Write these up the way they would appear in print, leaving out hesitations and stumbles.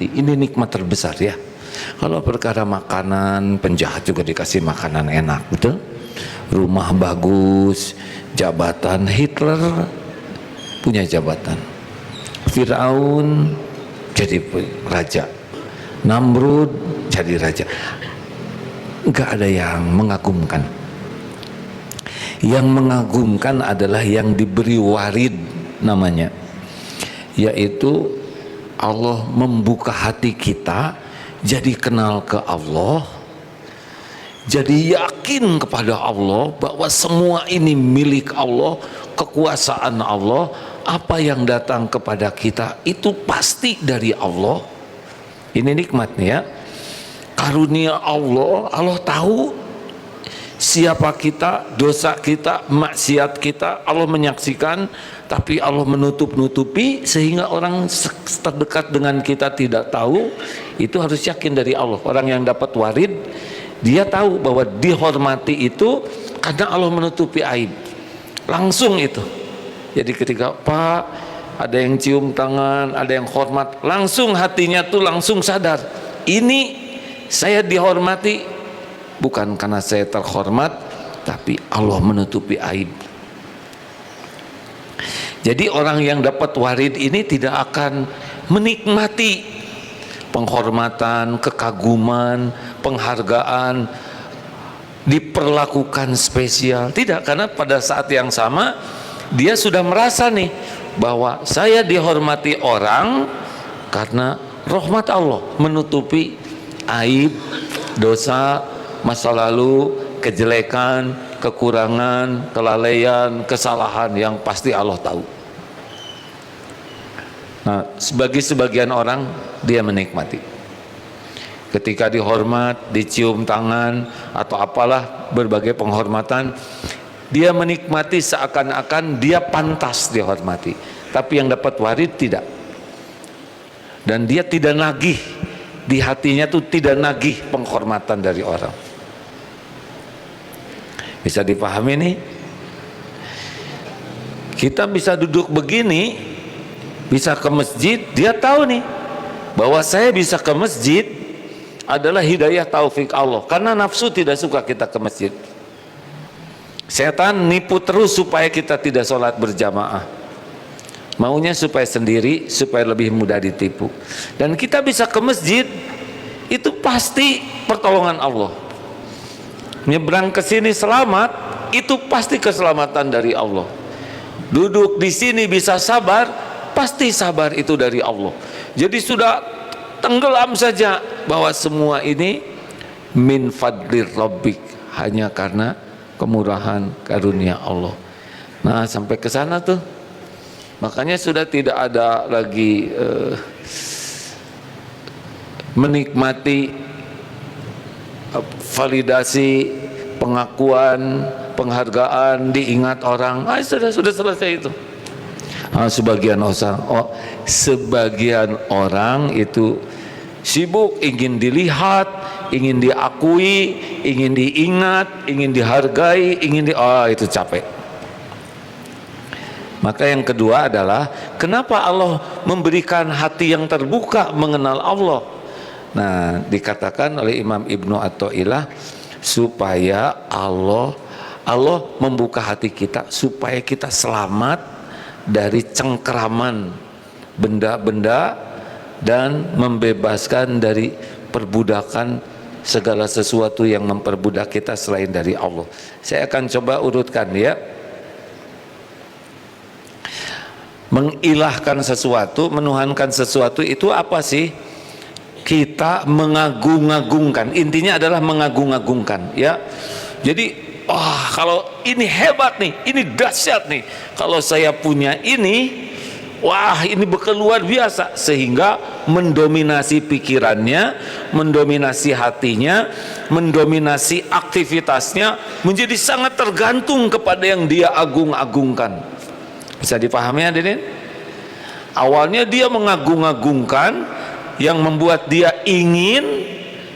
menikmati. Ini nikmat terbesar ya. Kalau perkara makanan, penjahat juga dikasih makanan enak, betul? Rumah bagus, jabatan. Hitler punya jabatan, Firaun jadi raja, Namrud jadi raja. Enggak ada yang mengagumkan. Yang mengagumkan adalah yang diberi warid namanya, yaitu Allah membuka hati kita jadi kenal ke Allah, jadi yakin kepada Allah bahwa semua ini milik Allah, kekuasaan Allah. Apa yang datang kepada kita itu pasti dari Allah. Ini nikmatnya ya, karunia Allah. Allah tahu siapa kita, dosa kita, maksiat kita. Allah menyaksikan, tapi Allah menutup-nutupi sehingga orang terdekat dengan kita tidak tahu. Itu harus yakin dari Allah. Orang yang dapat warid, dia tahu bahwa dihormati itu karena Allah menutupi aib. Langsung itu. Jadi ketika Pak ada yang cium tangan, ada yang hormat, langsung hatinya tuh langsung sadar, ini saya dihormati bukan karena saya terhormat, tapi Allah menutupi aib. Jadi orang yang dapat warid ini tidak akan menikmati penghormatan, kekaguman, penghargaan, diperlakukan spesial. Tidak, karena pada saat yang sama dia sudah merasa nih bahwa saya dihormati orang karena rahmat Allah menutupi aib, dosa, masa lalu, kejelekan, kekurangan, kelalaian, kesalahan yang pasti Allah tahu. Nah, sebagai sebagian orang dia menikmati ketika dihormat, dicium tangan atau apalah berbagai penghormatan, dia menikmati seakan-akan dia pantas dihormati. Tapi yang dapat warid tidak, dan dia tidak nagih, di hatinya tuh tidak nagih penghormatan dari orang. Bisa dipahami nih? Kita bisa duduk begini, bisa ke masjid, dia tahu nih bahwa saya bisa ke masjid adalah hidayah taufik Allah, karena nafsu tidak suka kita ke masjid. Setan nipu terus supaya kita tidak sholat berjamaah, maunya supaya sendiri, supaya lebih mudah ditipu. Dan kita bisa ke masjid itu pasti pertolongan Allah. Nyebrang ke sini selamat, itu pasti keselamatan dari Allah. Duduk di sini bisa sabar, pasti sabar itu dari Allah. Jadi sudah tenggelam saja bahwa semua ini min fadlir rabbik, hanya karena kemurahan karunia Allah. Nah, sampai ke sana tuh, makanya sudah tidak ada lagi menikmati validasi, pengakuan, penghargaan, diingat orang. Sudah selesai itu. Sebagian orang itu sibuk ingin dilihat, ingin diakui, ingin diingat, ingin dihargai, itu capek. Maka yang kedua adalah kenapa Allah memberikan hati yang terbuka mengenal Allah. Nah, dikatakan oleh Imam Ibnu Athaillah supaya Allah membuka hati kita supaya kita selamat dari cengkeraman benda-benda dan membebaskan dari perbudakan segala sesuatu yang memperbudak kita selain dari Allah. Saya akan coba urutkan ya. Mengilahkan sesuatu, menuhankan sesuatu itu apa sih? Kita mengagung-agungkan. Intinya adalah mengagung-agungkan ya. Jadi kalau ini hebat nih, ini dahsyat nih, kalau saya punya ini, wah ini bekal luar biasa, sehingga mendominasi pikirannya, mendominasi hatinya, mendominasi aktivitasnya, menjadi sangat tergantung kepada yang dia agung-agungkan. Bisa dipahami hadirin? Awalnya dia mengagung-agungkan, yang membuat dia ingin,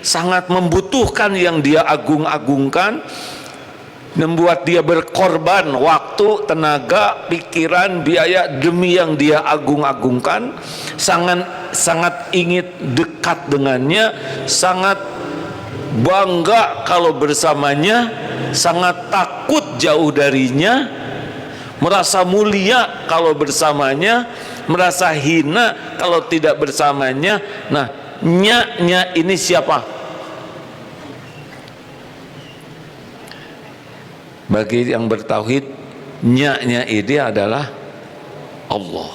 sangat membutuhkan yang dia agung-agungkan. membuat dia berkorban waktu, tenaga, pikiran, biaya demi yang dia agung-agungkan, sangat ingin dekat dengannya, sangat bangga kalau bersamanya, sangat takut jauh darinya, merasa mulia kalau bersamanya, merasa hina kalau tidak bersamanya. Nah, nya ini siapa? Bagi yang bertauhid, nya ini adalah Allah.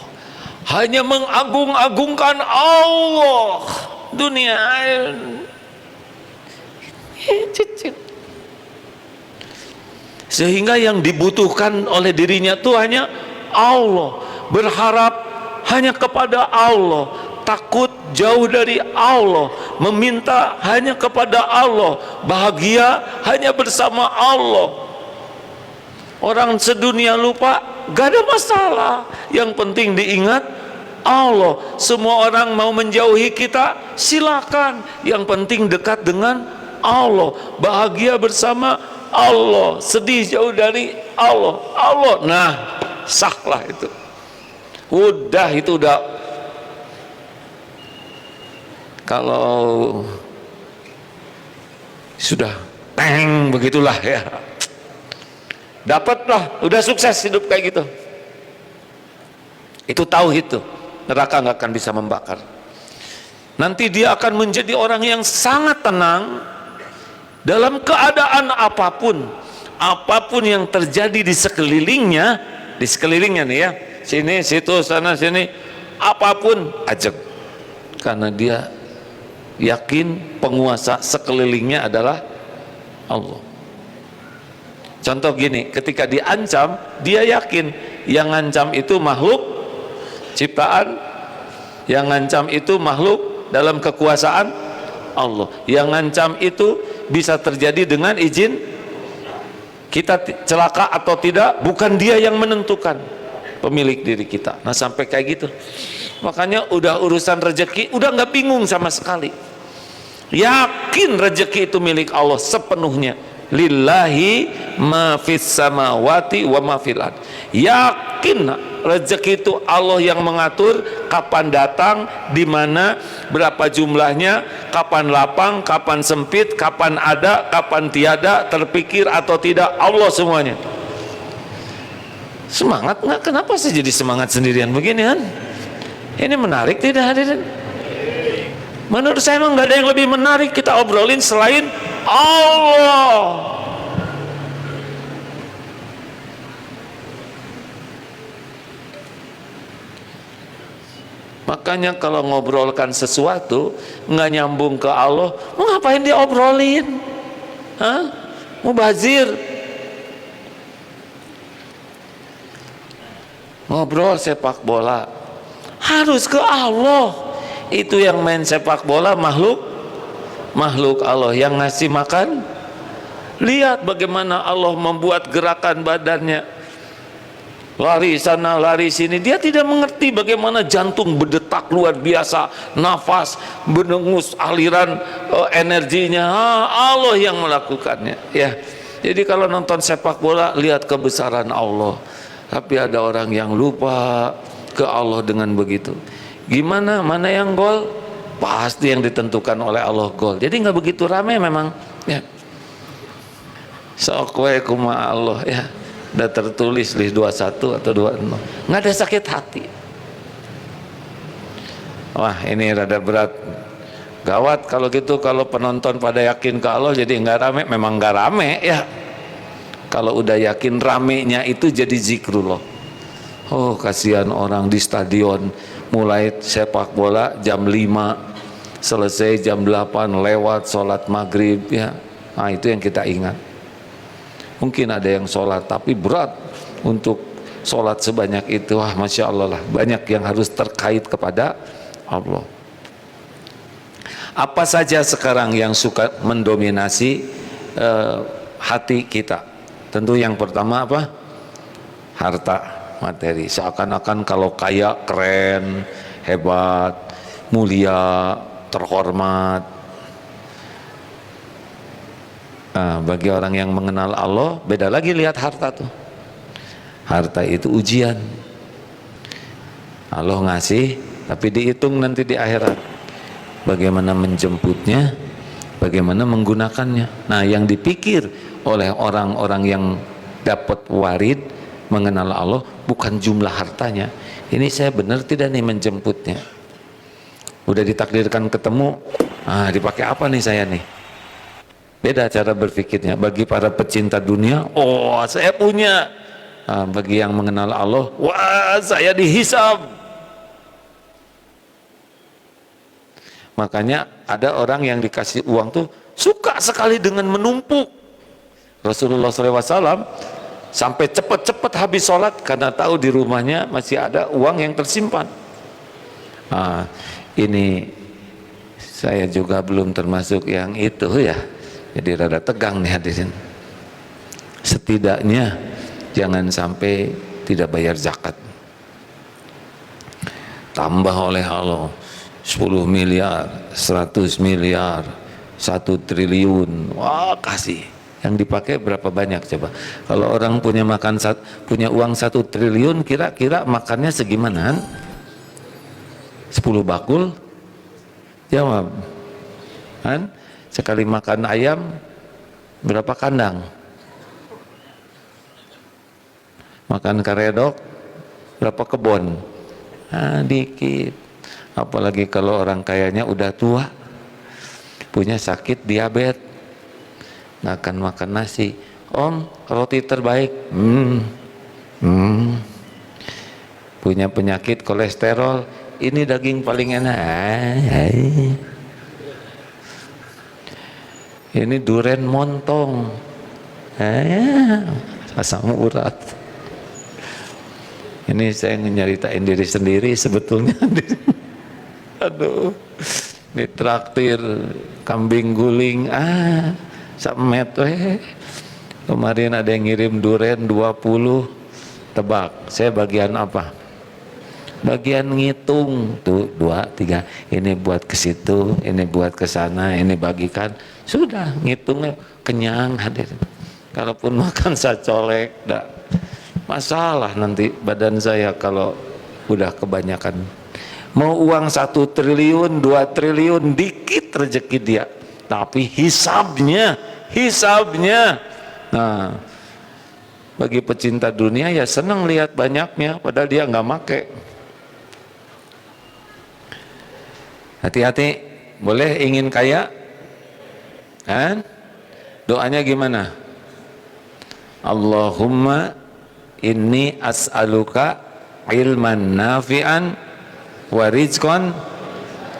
Hanya mengagung-agungkan Allah. Dunia sehingga yang dibutuhkan oleh dirinya itu hanya Allah, berharap hanya kepada Allah, takut jauh dari Allah, meminta hanya kepada Allah, bahagia hanya bersama Allah. Orang sedunia lupa, gak ada masalah, yang penting diingat Allah. Semua orang mau menjauhi kita, silakan, yang penting dekat dengan Allah, bahagia bersama Allah, sedih jauh dari Allah. Nah, sahlah itu. Itu udah. Kalau sudah begitulah ya, dapatlah, udah sukses hidup kayak gitu. Itu tauhid tuh. Neraka nggak akan bisa membakar. Nanti dia akan menjadi orang yang sangat tenang dalam keadaan apapun yang terjadi di sekelilingnya nih ya, sini, situ, sana, sini, apapun ajak, karena dia yakin penguasa sekelilingnya adalah Allah. Contoh gini, ketika diancam, dia yakin yang ngancam itu makhluk ciptaan, yang ngancam itu makhluk dalam kekuasaan Allah, yang ngancam itu bisa terjadi dengan izin kita, celaka atau tidak bukan dia yang menentukan, pemilik diri kita. Nah, sampai kayak gitu, makanya udah urusan rezeki udah nggak bingung sama sekali, yakin rezeki itu milik Allah sepenuhnya. Lillahi ma fis samawati wa ma fil ard. Yakin rezeki itu Allah yang mengatur, kapan datang, di mana, berapa jumlahnya, kapan lapang, kapan sempit, kapan ada, kapan tiada, terpikir atau tidak, Allah semuanya. Semangat nggak? Kenapa sih jadi semangat sendirian begini kan? Ini menarik tidak hadirin? Menurut saya emang nggak ada yang lebih menarik kita obrolin selain Allah. Makanya kalau ngobrolkan sesuatu nggak nyambung ke Allah, mau ngapain dia obrolin? Hah? Mubazir. Ngobrol sepak bola harus ke Allah. Itu yang main sepak bola makhluk Allah, yang ngasih makan. Lihat bagaimana Allah membuat gerakan badannya, lari sana lari sini. Dia tidak mengerti bagaimana jantung berdetak luar biasa, nafas menengus aliran energinya. Allah yang melakukannya ya. Jadi kalau nonton sepak bola lihat kebesaran Allah, tapi ada orang yang lupa ke Allah dengan begitu. Gimana, mana yang gol? Pasti yang ditentukan oleh Allah gol. Jadi nggak begitu rame memang ya. Sok we kumaha Allah ya. Udah tertulis list 21 atau 20. Nggak ada sakit hati. Wah, ini rada berat. Gawat kalau gitu, kalau penonton pada yakin ke Allah jadi nggak rame. Memang nggak rame ya. Kalau udah yakin, ramenya itu jadi zikrullah. Oh, kasihan orang di stadion, mulai sepak bola jam 5, selesai jam 8, lewat sholat maghrib ya. Nah, itu yang kita ingat. Mungkin ada yang sholat tapi berat untuk sholat sebanyak itu. Wah, Masya Allah lah, banyak yang harus terkait kepada Allah. Apa saja sekarang yang suka mendominasi hati kita? Tentu yang pertama apa? Harta, materi. Seakan-akan kalau kaya keren, hebat, mulia, terhormat. Bagi orang yang mengenal Allah, beda lagi lihat harta tuh. Harta itu ujian. Allah ngasih, tapi dihitung nanti di akhirat. Bagaimana menjemputnya, bagaimana menggunakannya. Nah, yang dipikir oleh orang-orang yang dapat warid, mengenal Allah, bukan jumlah hartanya. Ini saya benar tidak nih menjemputnya. Udah ditakdirkan ketemu, dipakai apa nih saya nih? Beda cara berpikirnya. Bagi para pecinta dunia, oh saya punya. Bagi yang mengenal Allah, wah saya dihisab. Makanya ada orang yang dikasih uang tuh suka sekali dengan menumpuk. Rasulullah SAW sampai cepat-cepat habis sholat karena tahu di rumahnya masih ada uang yang tersimpan. Ini saya juga belum termasuk yang itu ya. Jadi rada tegang nih hadirin. Setidaknya jangan sampai tidak bayar zakat. Tambah oleh Allah 10 miliar, 100 miliar, 1 triliun. Wah, kasih. Yang dipakai berapa banyak coba? Kalau orang punya uang 1 triliun, kira-kira makannya segimana? 10 bakul? Jawab. Kan? Sekali makan ayam berapa kandang? Makan karedok berapa kebun? Dikit. Apalagi kalau orang kayanya udah tua, punya sakit diabetes, nggak akan makan nasi. Om, roti terbaik. Punya penyakit kolesterol, ini daging paling enak. Ini duren montong, asam urat. Ini saya nyeritain diri sendiri sebetulnya. Aduh, ini traktir kambing guling, samet kemarin ada yang ngirim duren 20, tebak saya bagian apa? Bagian ngitung tuh 2, 3, ini buat ke situ, ini buat ke sana, ini bagikan, sudah ngitungnya kenyang hadirin. Kalaupun makan saya colek, enggak masalah nanti badan saya kalau udah kebanyakan. Mau uang 1 triliun, 2 triliun, dikit rezeki dia, tapi hisabnya. Nah, bagi pecinta dunia ya senang lihat banyaknya, padahal dia nggak make. Hati-hati, boleh ingin kaya? Kan? Doanya gimana? Allahumma inni as'aluka ilman nafi'an wa rizqan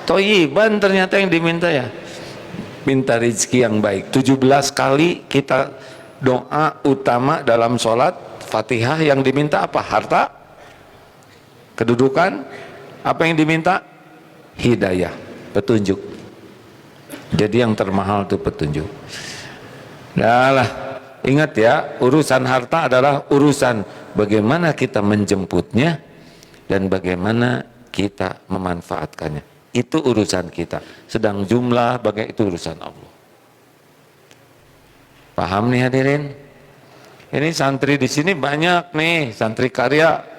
thayyiban. Ternyata yang diminta ya, minta rizki yang baik. 17 kali kita doa utama dalam sholat Fatihah. Yang diminta apa? Harta, kedudukan. Apa yang diminta? Hidayah, petunjuk. Jadi yang termahal itu petunjuk. Nah, ingat ya, urusan harta adalah urusan bagaimana kita menjemputnya dan bagaimana kita memanfaatkannya. Itu urusan kita. Sedang jumlah itu urusan Allah. Paham nih hadirin? Ini santri di sini banyak nih, santri karya.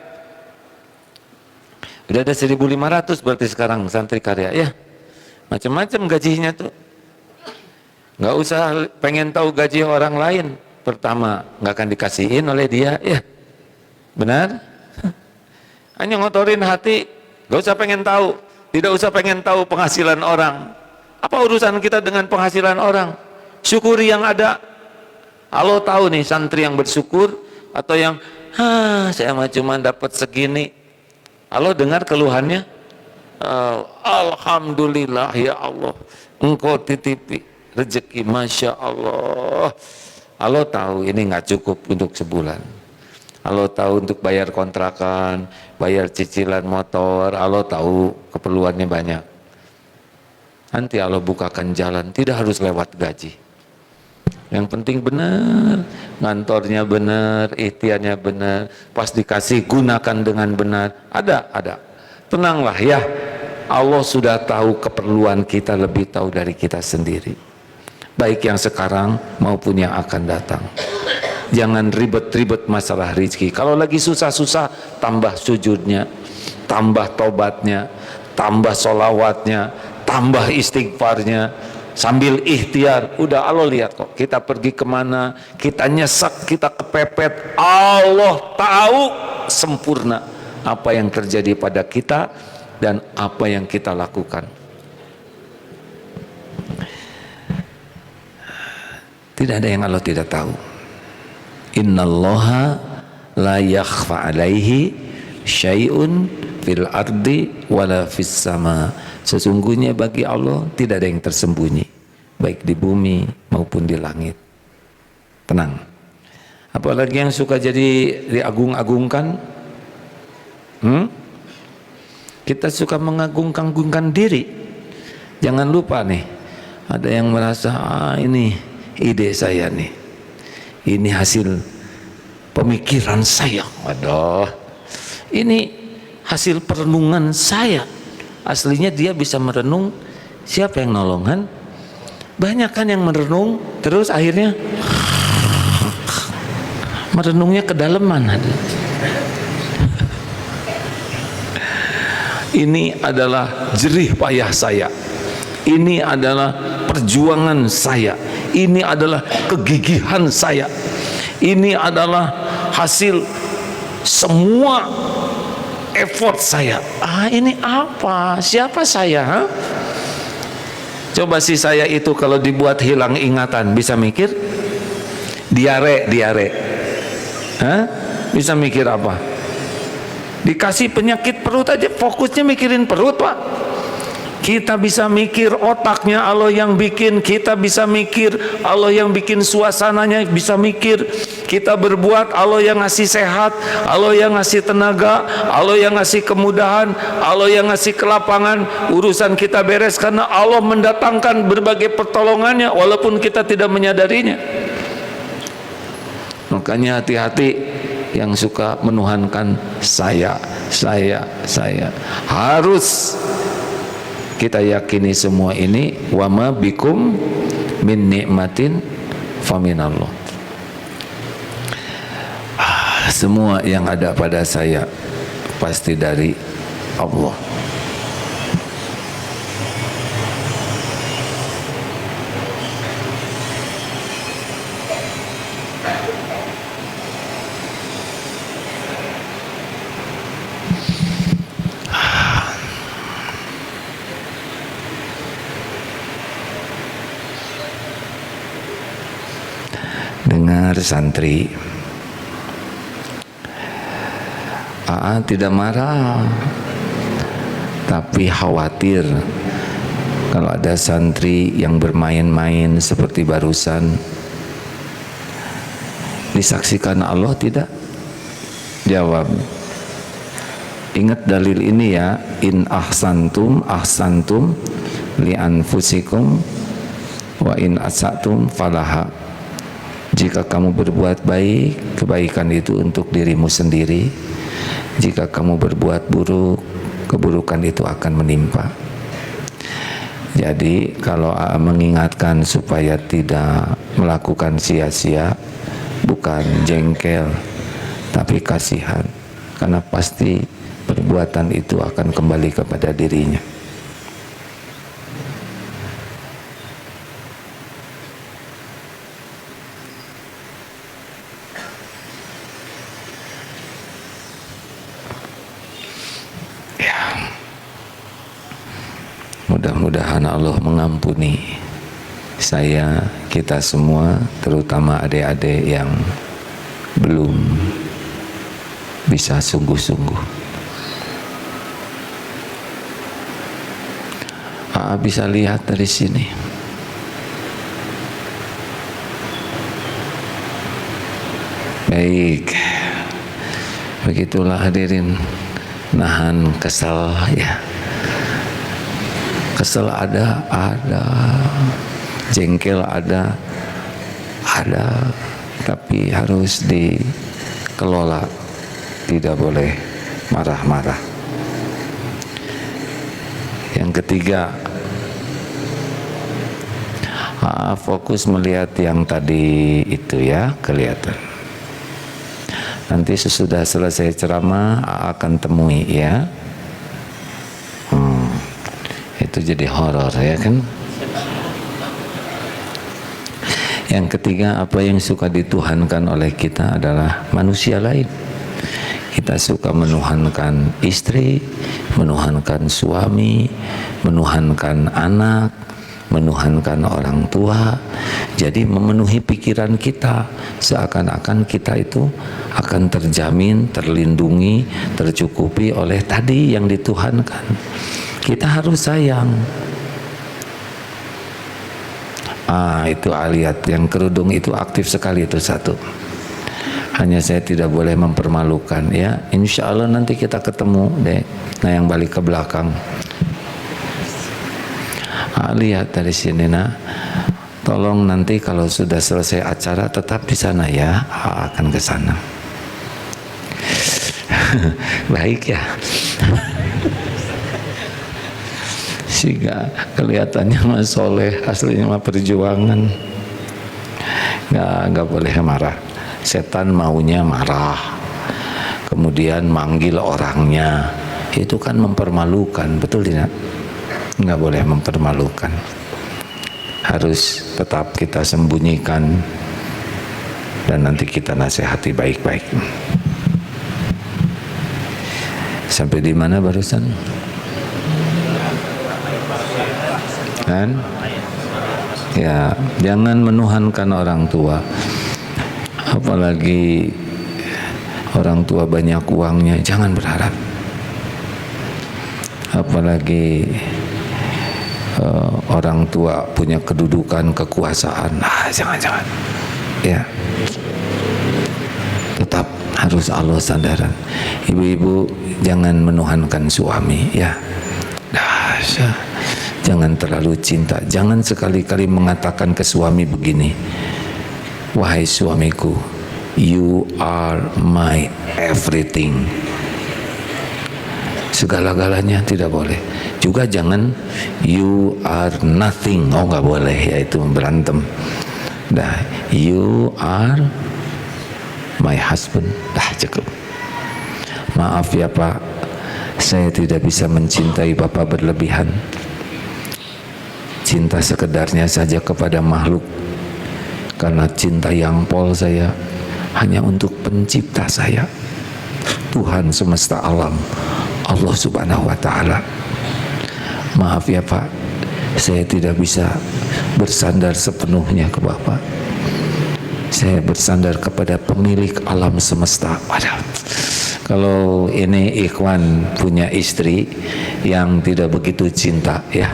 Udah ada 1.500 berarti sekarang santri karya ya. Macam-macam gajinya tuh. Nggak usah pengen tahu gaji orang lain. Pertama, nggak akan dikasihin oleh dia ya. Benar? Hanya ngotorin hati, nggak usah pengen tahu. Tidak usah pengen tahu penghasilan orang. Apa urusan kita dengan penghasilan orang? Syukuri yang ada. Allah tahu nih santri yang bersyukur atau yang saya mah cuma dapat segini. Allah dengar keluhannya. Alhamdulillah ya Allah, engkau titipi rezeki, masya Allah. Allah tahu ini nggak cukup untuk sebulan. Allah tahu untuk bayar kontrakan, bayar cicilan motor. Allah tahu keperluannya banyak. Nanti Allah bukakan jalan, tidak harus lewat gaji. Yang penting benar, ngantornya benar, ikhtiarnya benar, pas dikasih gunakan dengan benar. Ada. Tenanglah ya, Allah sudah tahu keperluan kita, lebih tahu dari kita sendiri. baik yang sekarang maupun yang akan datang. Jangan ribet-ribet masalah rezeki. Kalau lagi susah-susah, tambah sujudnya, tambah tobatnya, tambah solawatnya, tambah istighfarnya, sambil ikhtiar. Udah, Allah lihat kok, kita pergi kemana, kita nyesek, kita kepepet, Allah tahu sempurna apa yang terjadi pada kita dan apa yang kita lakukan. Tidak ada yang Allah tidak tahu. Innallaha la yakhfa alaihi syai'un fil ardi wala fis sama. Sesungguhnya bagi Allah tidak ada yang tersembunyi, baik di bumi maupun di langit. Tenang. Apalagi yang suka jadi diagung-agungkan, kita suka mengagung-agungkan diri. Jangan lupa nih, ada yang merasa ini ide saya nih, ini hasil pemikiran saya. Waduh, ini hasil perenungan saya. Aslinya dia bisa merenung, siapa yang nolong kan? Banyak kan yang merenung, terus akhirnya merenungnya kedalaman. Ini adalah jerih payah saya, ini adalah perjuangan saya, ini adalah kegigihan saya, ini adalah hasil semua effort saya. Ini apa? Siapa saya? Ha? Coba si saya itu kalau dibuat hilang ingatan, bisa mikir? Diare. Hah? Bisa mikir apa? Dikasih penyakit perut aja fokusnya mikirin perut, Pak. Kita bisa mikir otaknya Allah yang bikin, kita bisa mikir Allah yang bikin suasananya, bisa mikir kita berbuat Allah yang ngasih sehat, Allah yang ngasih tenaga, Allah yang ngasih kemudahan, Allah yang ngasih kelapangan. Urusan kita beres karena Allah mendatangkan berbagai pertolongannya walaupun kita tidak menyadarinya. Makanya hati-hati yang suka menuhankan saya. Harus kita yakini semua ini, wa ma bikum min nikmatin faminallah. Semua yang ada pada saya pasti dari Allah. Dengar santri, tidak marah, tapi khawatir kalau ada santri yang bermain-main seperti barusan. Disaksikan Allah tidak? Jawab, ingat dalil ini ya, in ahsantum li anfusikum wa in asatum falaha. Jika kamu berbuat baik, kebaikan itu untuk dirimu sendiri. Jika kamu berbuat buruk, keburukan itu akan menimpa. Jadi kalau mengingatkan supaya tidak melakukan sia-sia, bukan jengkel, tapi kasihan. Karena pasti perbuatan itu akan kembali kepada dirinya. Mudah-mudahan Allah mengampuni saya, kita semua, terutama adik-adik yang belum bisa sungguh-sungguh. Bisa lihat dari sini. Baik, begitulah hadirin, nahan kesal ya. Kesel ada, jengkel ada, tapi harus dikelola, tidak boleh marah-marah. Yang ketiga, Fokus melihat yang tadi itu ya, kelihatan. Nanti sesudah selesai ceramah akan temui ya. Itu jadi horor ya kan. Yang ketiga, apa yang suka dituhankan oleh kita adalah manusia lain. Kita suka menuhankan istri, menuhankan suami, menuhankan anak, menuhankan orang tua. Jadi memenuhi pikiran kita, seakan-akan kita itu akan terjamin, terlindungi, tercukupi oleh tadi yang dituhankan. Kita harus sayang. Itu lihat yang kerudung itu aktif sekali itu satu. Hanya saya tidak boleh mempermalukan ya. Insya Allah nanti kita ketemu deh. Nah yang balik ke belakang. Lihat dari sini nah. Tolong nanti kalau sudah selesai acara tetap di sana ya. Akan ke sana. Baik ya. Sehingga kelihatannya mah soleh, aslinya mah perjuangan. Nggak boleh marah. Setan maunya marah, kemudian manggil orangnya, itu kan mempermalukan, betul tidak? Nggak boleh mempermalukan, harus tetap kita sembunyikan dan nanti kita nasihati baik-baik. Sampai di mana barusan? Kan? Ya, jangan menuhankan orang tua. Apalagi orang tua banyak uangnya, jangan berharap. Apalagi orang tua punya kedudukan, kekuasaan, jangan. Ya, tetap harus Allah sandaran. Ibu-ibu jangan menuhankan suami, ya. Jangan terlalu cinta. Jangan sekali-kali mengatakan ke suami begini, wahai suamiku, you are my everything. Segala-galanya tidak boleh. Juga jangan you are nothing. Nggak boleh, yaitu berantem. You are my husband. Cukup. Maaf ya Pak, saya tidak bisa mencintai Bapak berlebihan. Cinta sekedarnya saja kepada makhluk. Karena cinta yang pol saya hanya untuk pencipta saya, Tuhan semesta alam, Allah subhanahu wa ta'ala. Maaf ya Pak, saya tidak bisa bersandar sepenuhnya ke Bapak. Saya bersandar kepada pemilik alam semesta. Kalau ini ikhwan punya istri yang tidak begitu cinta ya,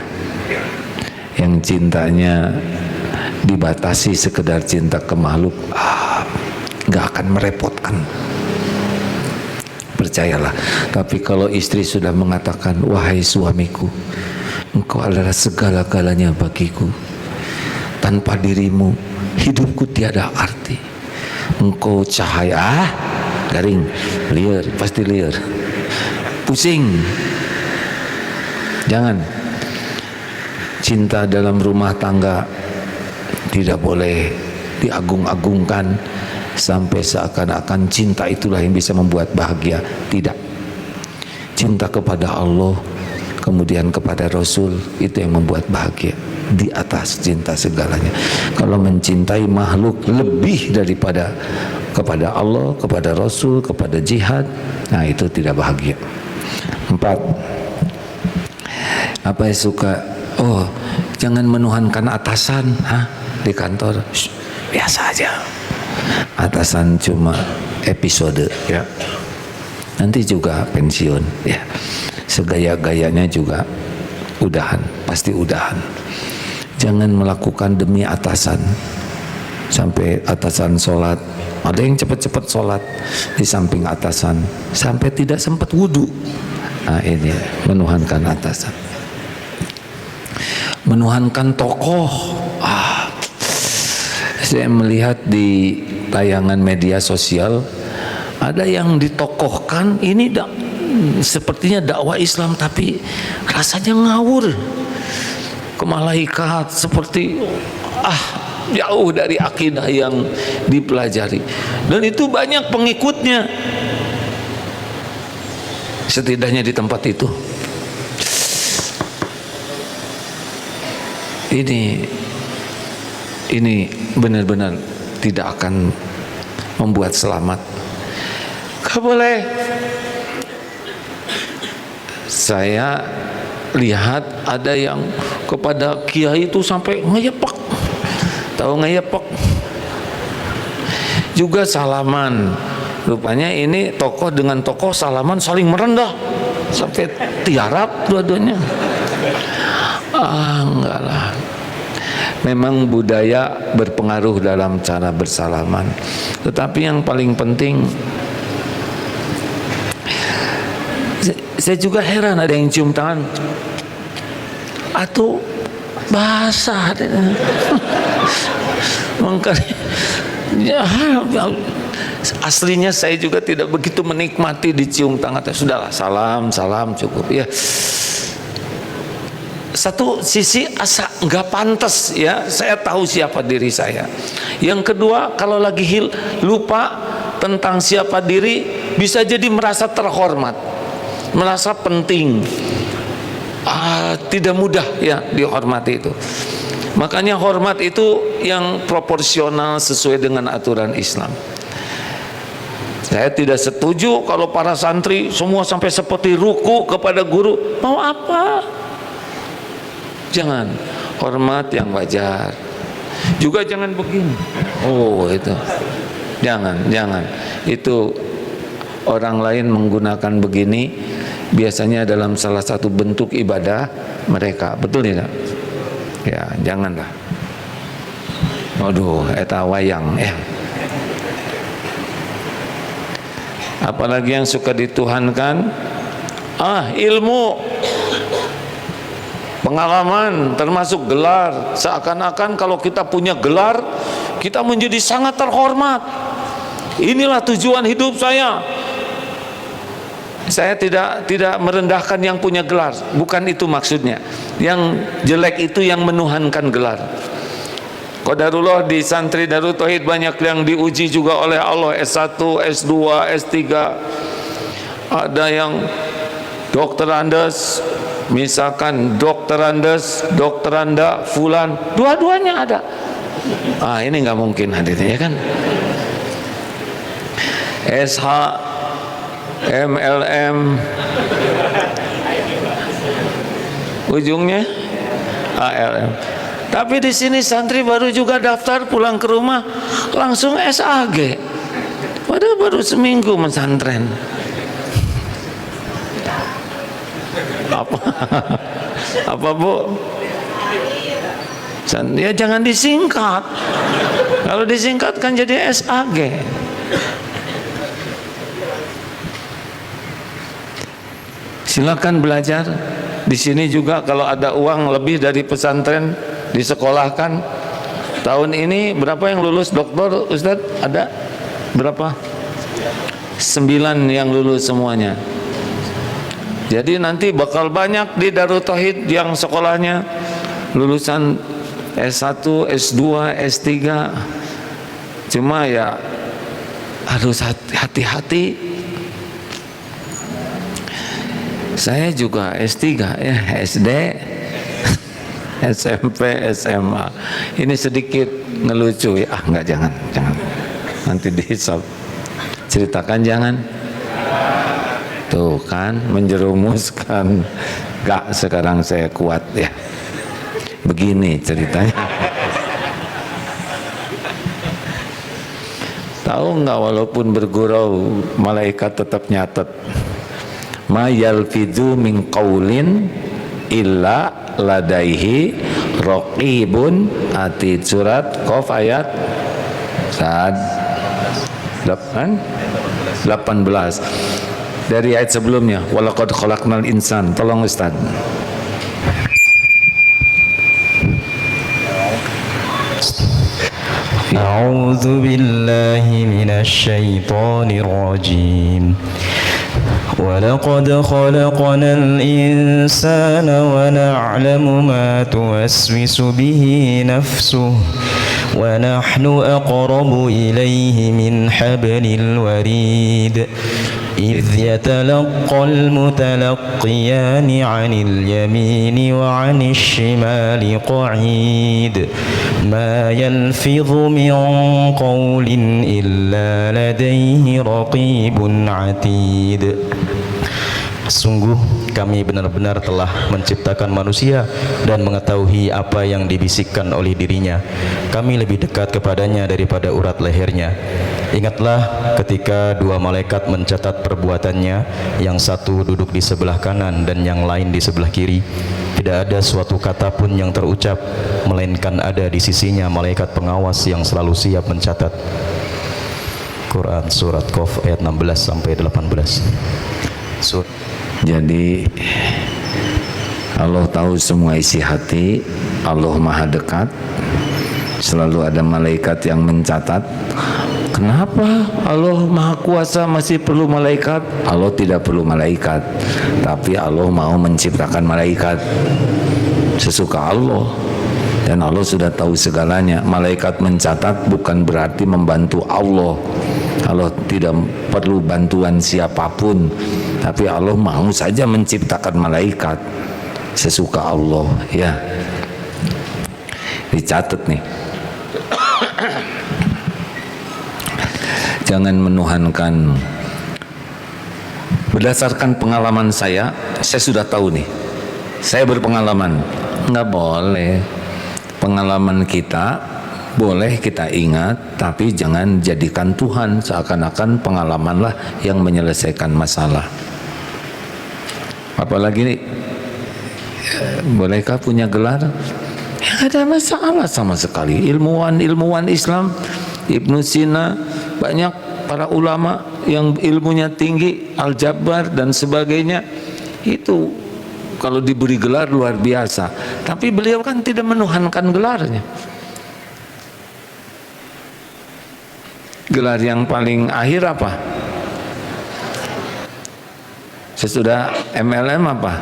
yang cintanya dibatasi sekedar cinta ke makhluk, nggak akan merepotkan, percayalah. Tapi kalau istri sudah mengatakan, wahai suamiku, engkau adalah segala-galanya bagiku, tanpa dirimu hidupku tiada arti, engkau cahaya, garing, liar, pasti liar, pusing. Jangan. Cinta dalam rumah tangga tidak boleh diagung-agungkan sampai seakan-akan cinta itulah yang bisa membuat bahagia. Tidak. Cinta kepada Allah, kemudian kepada Rasul, itu yang membuat bahagia di atas cinta segalanya. Kalau mencintai makhluk lebih daripada kepada Allah, kepada Rasul, kepada jihad, nah itu tidak bahagia. 4. Apa yang suka? Jangan menuhankan atasan di kantor. Biasa aja. Atasan cuma episode ya. Nanti juga pensiun ya. Segaya-gayanya juga udahan, pasti udahan. Jangan melakukan demi atasan. Sampai atasan sholat, ada yang cepat-cepat sholat di samping atasan, sampai tidak sempat wudhu. Nah ini menuhankan atasan. Menuhankan tokoh. Saya melihat di tayangan media sosial ada yang ditokohkan, ini sepertinya dakwah Islam tapi rasanya ngawur. malaikat, seperti jauh dari akidah yang dipelajari. Dan itu banyak pengikutnya, setidaknya di tempat itu. Ini benar-benar tidak akan membuat selamat. Gak boleh. Saya lihat ada yang kepada kiai itu sampai ngeyepak. Tahu ngeyepak? Juga salaman. Rupanya ini tokoh dengan tokoh salaman saling merendah sampai tiarap dua-duanya. Enggak lah. Memang budaya berpengaruh dalam cara bersalaman. Tetapi yang paling penting, saya juga heran ada yang cium tangan atau basah. Aslinya saya juga tidak begitu menikmati dicium tangan. Sudahlah, salam cukup ya. Satu sisi asa nggak pantas ya, saya tahu siapa diri saya. Yang kedua, kalau lagi lupa tentang siapa diri, bisa jadi merasa terhormat, merasa penting. Tidak mudah ya dihormati itu. Makanya hormat itu yang proporsional sesuai dengan aturan Islam. Saya tidak setuju kalau para santri semua sampai seperti ruku kepada guru. Mau apa? Jangan, hormat yang wajar. Juga jangan begini. Itu jangan. Itu orang lain menggunakan begini biasanya dalam salah satu bentuk ibadah mereka. Betul tidak? Ya, janganlah. Waduh, eta wayang ya. Apalagi yang suka dituhankan, ilmu, pengalaman, termasuk gelar. Seakan-akan kalau kita punya gelar, kita menjadi sangat terhormat. Inilah tujuan hidup saya. Saya tidak merendahkan yang punya gelar, bukan itu maksudnya. Yang jelek itu yang menuhankan gelar. Qadarullah di santri Darut Tauhid banyak yang diuji juga oleh Allah, S1, S2, S3. Ada yang dokter Andes, misalkan dokter Andes, dokter Anda, fulan, dua-duanya ada. Ini nggak mungkin hadirnya ya kan. SH, MLM, ujungnya ALM. Tapi di sini santri baru juga daftar, pulang ke rumah langsung SAG. Padahal baru seminggu mensantren. Apa Bu? Ya jangan disingkat. Kalau disingkat kan jadi SAG. Silakan belajar. Di sini juga kalau ada uang lebih dari pesantren disekolahkan. Tahun ini berapa yang lulus doktor Ustadz? Ada berapa? 9 yang lulus semuanya. Jadi nanti bakal banyak di Darut Tauhid yang sekolahnya lulusan S1, S2, S3. Cuma ya harus hati-hati. Saya juga S3 ya, SD, SMP, SMA. Ini sedikit ngelucu ya. Jangan. Nanti dihisab. Ceritakan jangan. Tuh kan menjerumuskan. Gak, sekarang saya kuat ya. Begini ceritanya. Tahu nggak, walaupun bergurau malaikat tetap nyatet. Ma yalfidzu min qaulin illa ladaihi raqibun atid. Surat Qaf ayat 18. Dari ayat sebelumnya, walaqad khalaqnal insan. Tolong Ustaz. A'udzu billahi minasy syaithanir rajim. ولقد خلقنا الإنسان ونعلم ما توسوس به نفسه ونحن أقرب إليه من حبل الوريد إذ يتلقى المتلقيان عن اليمين وعن الشمال قعيد ما يلفظ من قول إلا لديه رقيب عتيد. Sungguh kami benar-benar telah menciptakan manusia dan mengetahui apa yang dibisikkan oleh dirinya. Kami lebih dekat kepadanya daripada urat lehernya. Ingatlah ketika dua malaikat mencatat perbuatannya, yang satu duduk di sebelah kanan dan yang lain di sebelah kiri. Tidak ada suatu kata pun yang terucap, melainkan ada di sisinya malaikat pengawas yang selalu siap mencatat. Quran surat Qaf ayat 16 sampai 18. Jadi Allah tahu semua isi hati, Allah maha dekat, selalu ada malaikat yang mencatat. Kenapa Allah maha kuasa masih perlu malaikat? Allah tidak perlu malaikat, tapi Allah mau menciptakan malaikat sesuka Allah. Dan Allah sudah tahu segalanya. Malaikat mencatat bukan berarti membantu Allah. Allah tidak perlu bantuan siapapun, tapi Allah mau saja menciptakan malaikat sesuka Allah, ya. Dicatat nih. Jangan menuhankan. Berdasarkan pengalaman saya sudah tahu nih. Saya berpengalaman. Nggak boleh. Pengalaman kita boleh kita ingat, tapi jangan jadikan Tuhan. Seakan-akan pengalamanlah yang menyelesaikan masalah. Apalagi bolehkah punya gelar? Tidak ada masalah sama sekali. Ilmuwan Islam, Ibnu Sina, banyak para ulama yang ilmunya tinggi, Al-Jabbar dan sebagainya, itu kalau diberi gelar luar biasa. Tapi beliau kan tidak menuhankan gelarnya. Gelar yang paling akhir apa? Sesudah MLM apa?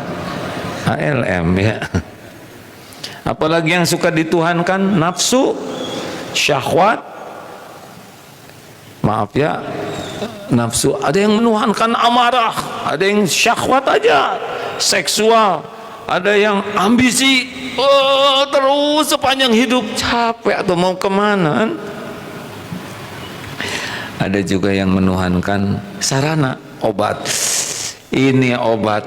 ALM, ya. Apalagi yang suka dituhankan, nafsu, syahwat. Maaf ya, nafsu. Ada yang menuhankan amarah, ada yang syahwat aja, seksual, ada yang ambisi, terus sepanjang hidup. Capek atau mau kemana? Ada juga yang menuhankan sarana, obat. Ini obat,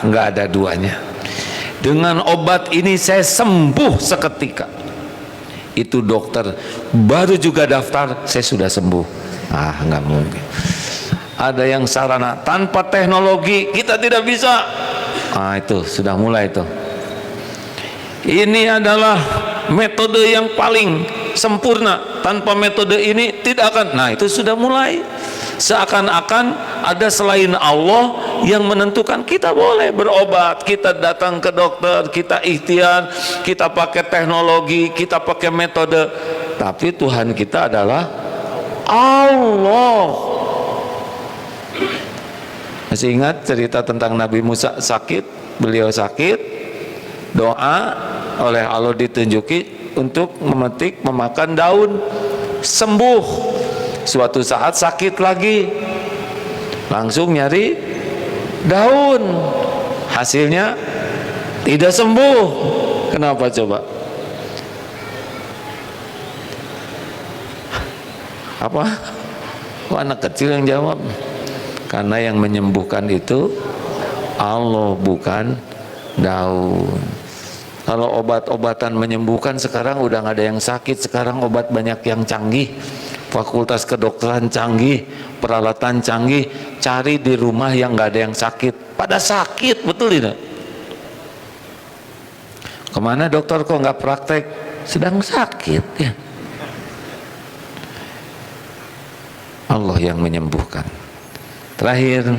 nggak ada duanya. Dengan obat ini saya sembuh seketika. Itu dokter baru juga daftar, saya sudah sembuh. Nggak mungkin. Ada yang sarana, tanpa teknologi kita tidak bisa. Itu sudah mulai itu. Ini adalah metode yang paling sempurna. Tanpa metode ini tidak akan. Itu sudah mulai. Seakan-akan ada selain Allah yang menentukan. Kita boleh berobat, kita datang ke dokter, kita ikhtiar, kita pakai teknologi, kita pakai metode, tapi Tuhan kita adalah Allah. Masih ingat cerita tentang Nabi Musa sakit? Beliau sakit, doa oleh Allah ditunjuki untuk memetik, memakan daun, sembuh. Suatu saat sakit lagi, langsung nyari daun, hasilnya tidak sembuh. Kenapa coba? Apa? Anak kecil yang jawab. Karena yang menyembuhkan itu Allah, bukan daun. Kalau obat-obatan menyembuhkan, sekarang udah nggak ada yang sakit. Sekarang obat banyak yang canggih, fakultas kedokteran canggih, peralatan canggih. Cari di rumah yang nggak ada yang sakit. Pada sakit, betul tidak? Kemana dokter kok nggak praktek? Sedang sakit, ya. Allah yang menyembuhkan. Terakhir,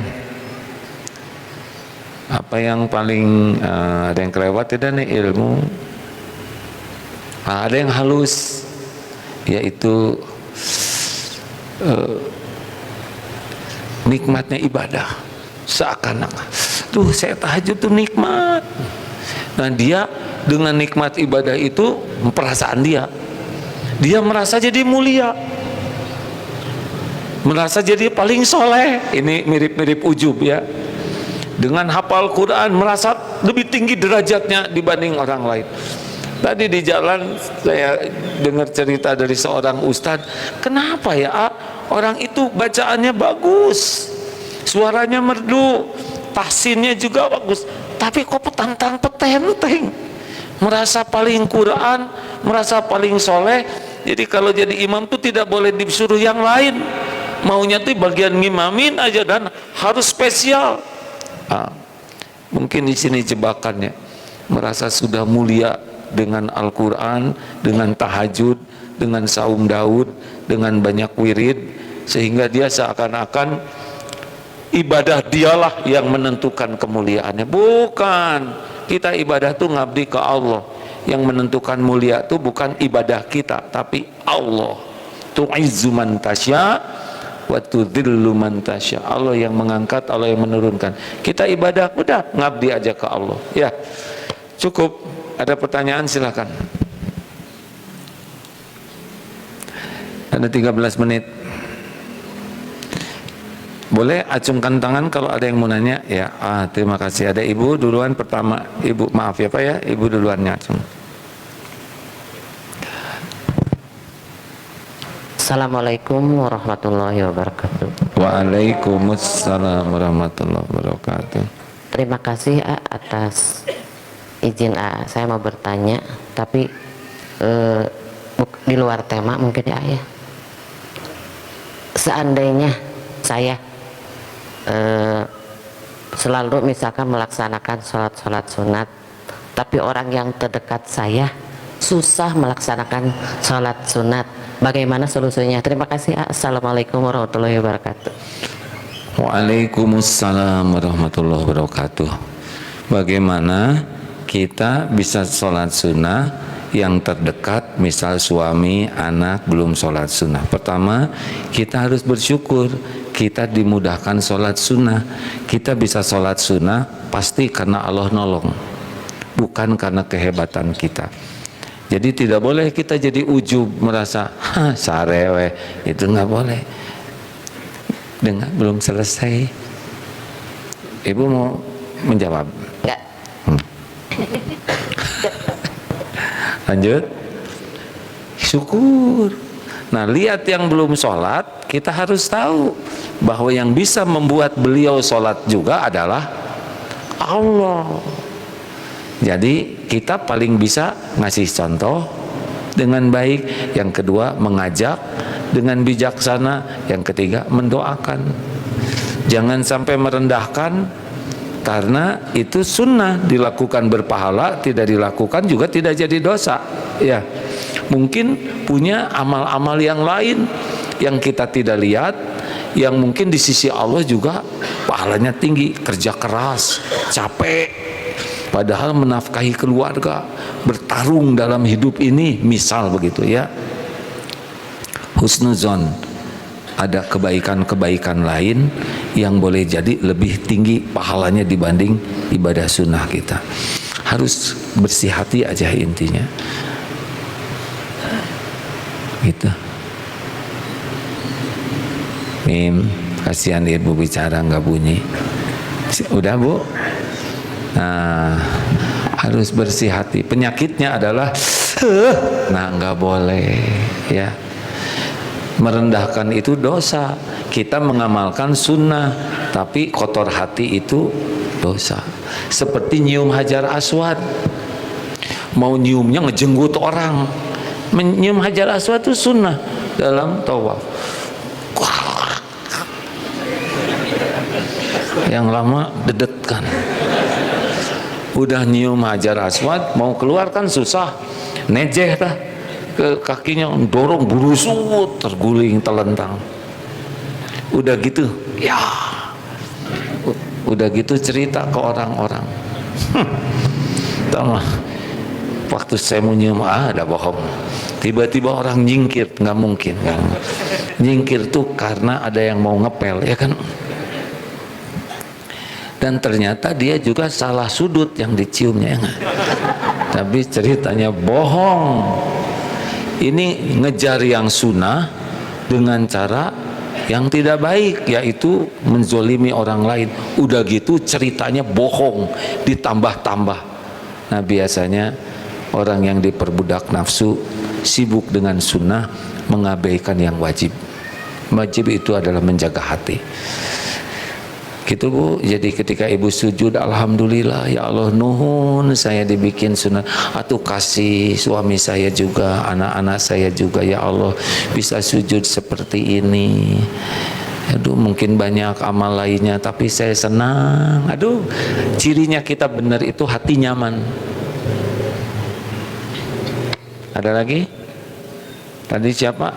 apa yang paling ada yang kelewat tidak nih ilmu? Ada yang halus, yaitu nikmatnya ibadah. seakan-akan tuh saya tahajud tuh nikmat. Nah dia dengan nikmat ibadah itu, perasaan dia merasa jadi mulia, merasa jadi paling soleh. Ini mirip-mirip ujub ya. Dengan hafal Quran merasa lebih tinggi derajatnya dibanding orang lain. Tadi di jalan saya dengar cerita dari seorang ustadz, kenapa ya orang itu bacaannya bagus, suaranya merdu, tahsinnya juga bagus, tapi kok petantang petenteng, merasa paling Quran, merasa paling soleh. Jadi kalau jadi imam tuh tidak boleh disuruh yang lain, maunya tuh bagian ngimamin aja dan harus spesial. Mungkin di sini jebakannya, merasa sudah mulia dengan Al-Quran, dengan tahajud, dengan saum Daud, dengan banyak wirid, sehingga dia seakan-akan ibadah dialah yang menentukan kemuliaannya. Bukan, kita ibadah tuh ngabdi ke Allah. Yang menentukan mulia itu bukan ibadah kita, tapi Allah. Tu'izzu man tasya wa tudhillu man tasya. Allah yang mengangkat, Allah yang menurunkan. Kita ibadah udah ngabdi aja ke Allah. Ya, cukup. Ada pertanyaan silakan. Ada 13 menit. Boleh acungkan tangan kalau ada yang mau nanya. Ya, terima kasih. Ada ibu duluan pertama. Ibu, maaf ya Pak ya, ibu duluan acung. Assalamualaikum warahmatullahi wabarakatuh. Waalaikumsalam warahmatullahi wabarakatuh. Terima kasih atas izin saya mau bertanya, tapi di luar tema mungkin ya. Seandainya saya selalu misalkan melaksanakan sholat sunat, tapi orang yang terdekat saya susah melaksanakan sholat sunat, bagaimana solusinya? Terima kasih. Assalamualaikum warahmatullahi wabarakatuh. Waalaikumsalam warahmatullahi wabarakatuh. Bagaimana kita bisa sholat sunnah yang terdekat, misal suami, anak belum sholat sunnah? Pertama, kita harus bersyukur kita dimudahkan sholat sunnah. Kita bisa sholat sunnah pasti karena Allah nolong, bukan karena kehebatan kita. Jadi tidak boleh kita jadi ujub, merasa sarewe, itu nggak boleh. Dengar belum selesai, ibu mau menjawab? Enggak. Lanjut. Syukur. Nah, lihat yang belum sholat, kita harus tahu bahwa yang bisa membuat beliau sholat juga adalah Allah. Jadi kita paling bisa ngasih contoh dengan baik. Yang kedua, mengajak dengan bijaksana. Yang ketiga, mendoakan. Jangan sampai merendahkan, karena itu sunnah, dilakukan berpahala, tidak dilakukan juga tidak jadi dosa. Ya, mungkin punya amal-amal yang lain yang kita tidak lihat, yang mungkin di sisi Allah juga pahalanya tinggi, kerja keras, capek, padahal menafkahi keluarga, bertarung dalam hidup ini, misal begitu ya. Husnuzon, ada kebaikan-kebaikan lain yang boleh jadi lebih tinggi pahalanya dibanding ibadah sunnah kita. Harus bersih hati aja intinya. Gitu. Mim, kasihan ibu bicara nggak bunyi. Udah bu? Nah, harus bersih hati. Penyakitnya adalah nah nggak boleh ya. Merendahkan itu dosa. Kita mengamalkan sunnah, tapi kotor hati itu dosa. Seperti nyium hajar aswad, mau nyiumnya ngejenggut orang. Menyium hajar aswad itu sunnah dalam tawaf. Yang lama dedetkan. Udah nyium hajar aswad, mau keluar kan susah, nejeh lah ke kakinya, dorong burusut, terguling telentang. Udah gitu ya, udah gitu cerita ke orang-orang. Tahu, waktu saya mau nyium, ada bohong, tiba-tiba orang nyingkir. Nggak mungkin kan. Nyingkir tuh karena ada yang mau ngepel, ya kan. dan ternyata dia juga salah sudut yang diciumnya, ya nggak? Tapi ceritanya bohong. Ini ngejar yang sunnah dengan cara yang tidak baik, yaitu menzolimi orang lain. Udah gitu ceritanya bohong, ditambah-tambah. Nah biasanya orang yang diperbudak nafsu sibuk dengan sunnah, mengabaikan yang wajib. Wajib itu adalah menjaga hati. Gitu Bu, jadi ketika ibu sujud, alhamdulillah ya Allah, nuhun saya dibikin sunnah, atau kasih suami saya juga, anak-anak saya juga ya Allah bisa sujud seperti ini. Aduh, mungkin banyak amal lainnya tapi saya senang. Aduh, cirinya kita benar itu hati nyaman. Ada lagi? Tadi siapa?